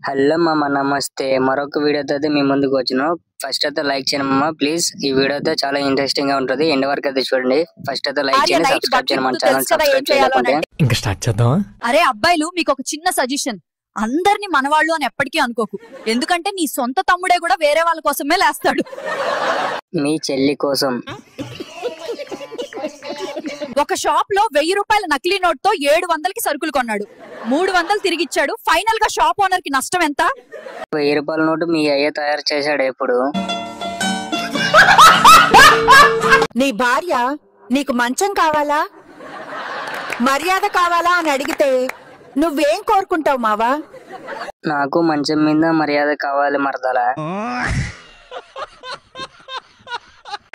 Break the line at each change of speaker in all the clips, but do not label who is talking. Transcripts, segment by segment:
Hello మామ, నమస్తే. మరొక వీడియోతో అయితే మీ ముందుకు వచ్చాను. ఫస్ట్ అయితే లైక్ చేయండి మామ ప్లీజ్. ఈ వీడియో అయితే చాలా ఇంట్రెస్టింగ్ గా ఉంటుంది. ఎండ్ వరకు అయితే చూడండి. ఫస్ట్ అయితే లైక్ చేయండి, సబ్స్క్రైబ్ చేయండి మన ఛానల్ సబ్స్క్రైబ్ చేయకపోతే.
ఇంకా స్టార్ట్ చేద్దాం.
అరే అబ్బాయిలు, మీకు ఒక చిన్న సజెషన్. అందరిని మనవాళ్ళు అని ఎప్పటికీ అనుకోకు. ఎందుకంటే నీ సొంత తమ్ముడే కూడా వేరే వాళ్ళ కోసమే లేస్తాడు.
మీ చెల్లి కోసం
ఒక షాప్ లో 1000 రూపాయల నకిలీ నోట్ తో 700కి సరుకులు కొన్నాడు. 300 తిరిగిచ్చాడు. ఫైనల్ గా షాప్ ఓనర్ కి నష్టం ఎంత?
1000 రూపాయల నోటు మీ అయ్య తయారు చేశాడు. ఎప్పుడు
నీ భార్య నీకు మంచం కావాలా మర్యాద కావాలా అని అడిగితే నువ్వేం కోరుకుంటావు మావా?
నాకు మంచం మీద మర్యాద కావాలి మరదలా.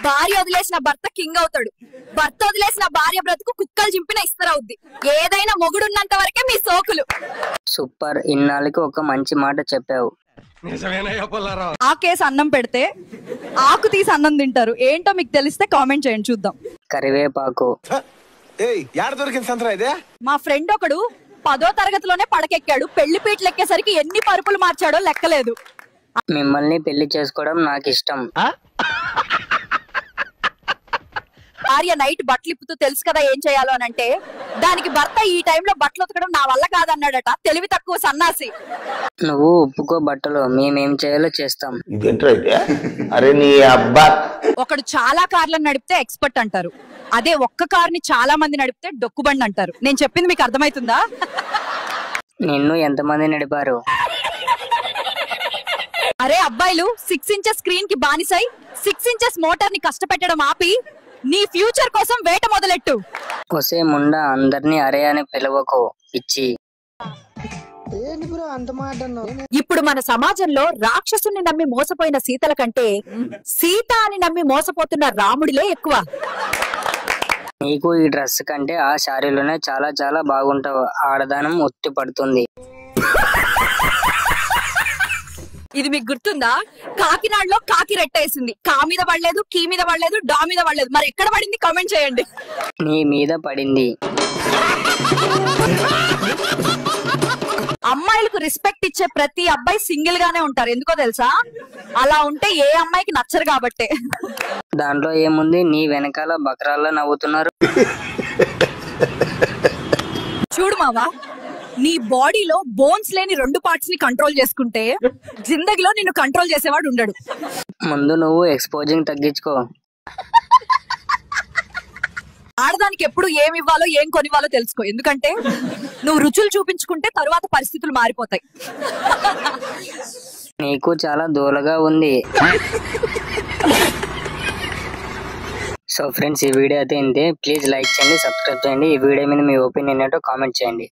భార్య వదిలేసిన భర్త కింగ్ అవుతాడు. భర్త వదిలేసిన భార్య బ్రతుకు కుక్కలు చింపిన ఇస్తరవుద్ది. ఏదైనా మొగుడున్నంత వరకే మీ సోకులు.
సూపర్, ఇన్నాళ్ళకి ఒక మంచి మాట చెప్పావు.
ఆ కేసు అన్నం పెడితే ఆకు తీసి అన్నం తింటారు. ఏంటో మీకు తెలిస్తే కామెంట్ చేయండి చూద్దాం.
కరివేపాకు.
మా ఫ్రెండ్ ఒకడు 10వ తరగతిలోనే పడకెక్కాడు. పెళ్లి పీటలు ఎక్కేసరికి ఎన్ని పరుపులు మార్చాడో లెక్కలేదు.
మిమ్మల్ని పెళ్లి చేసుకోవడం నాకు ఇష్టం.
భార్య నైట్ బట్టలు ఇప్పుతూ తెలుసు కదా ఏం చేయాలో అని అంటే, దానికి భర్త ఈ టైంలో బట్టలు ఉతకడం నా వల్ల కాదన్నాడట. తెలివి తక్కువ సన్నాసి.
నువ్వు ఒప్పుకో బట్టలు, మేమేం చేయాలో చేస్తాం.
ఒకడు చాలా కార్లను నడిపితే ఎక్స్పర్ట్ అంటారు. అదే ఒక్క కార్ని చాలా మంది నడిపితే డొక్కుబండి అంటారు. నేను చెప్పింది మీకు అర్థమవుతుందా?
నిన్ను ఎంతమంది నడిపారు?
అరే అబ్బాయిలు, 6 ఇంచెస్ స్క్రీన్ కి బానిసై 6 ఇంచెస్ మోటార్ ని కష్టపెట్టడం ఆపి నీ ఫ్యూచర్ కోసం వేట మొదలెట్టు.
ఒసే ముండా, అందరినీ అరే అని పిలవకు పిచ్చి.
ఇప్పుడు మన సమాజంలో రాక్షసుని నమ్మి మోసపోయిన సీతల కంటే సీత అని నమ్మి మోసపోతున్న రాముడిలే ఎక్కువ.
నీకు ఈ డ్రెస్ కంటే ఆ శారీలోనే చాలా చాలా బాగుంటావు. ఆడదానం ఒత్తి పడుతుంది.
ఇది మీకు గుర్తుందా? కాకినాడలో కాకి రెట్టేసింది. కా మీద పడలేదు, కీ మీద పడలేదు, డా మీద పడలేదు. మరి ఎక్కడ పడింది కామెంట్ చేయండి.
నీ మీద పడింది.
అమ్మాయిలకు రెస్పెక్ట్ ఇచ్చే ప్రతి అబ్బాయి సింగిల్ గానే ఉంటారు. ఎందుకో తెలుసా? అలా ఉంటే ఏ అమ్మాయికి నచ్చరు కాబట్టే.
దాంట్లో ఏముంది? నీ వెనకాల బకరాల్లో నవ్వుతున్నారు.
చూడు మావా, నీ బాడీలో బోన్స్ లేని 2 పార్ట్స్ ని కంట్రోల్ చేసుకుంటే జిందగీలో నిన్ను కంట్రోల్ చేసేవాడు ఉండడు.
ముందు నువ్వు ఎక్స్పోజింగ్ తగ్గించుకో.
ఆడదానికి ఎప్పుడు ఏమి ఇవ్వాలో ఏం కొనివ్వాలో తెలుసుకో. ఎందుకంటే నువ్వు రుచులు చూపించుకుంటే తరువాత పరిస్థితులు మారిపోతాయి.
నీకు చాలా దూలగా ఉంది. సో ఫ్రెండ్స్, ఈ వీడియో అయితే ఇంతే. ప్లీజ్ లైక్ చేయండి, సబ్స్క్రైబ్ చేయండి. ఈ వీడియో మీద మీ ఒపీనియన్ ఏంటో కామెంట్ చేయండి.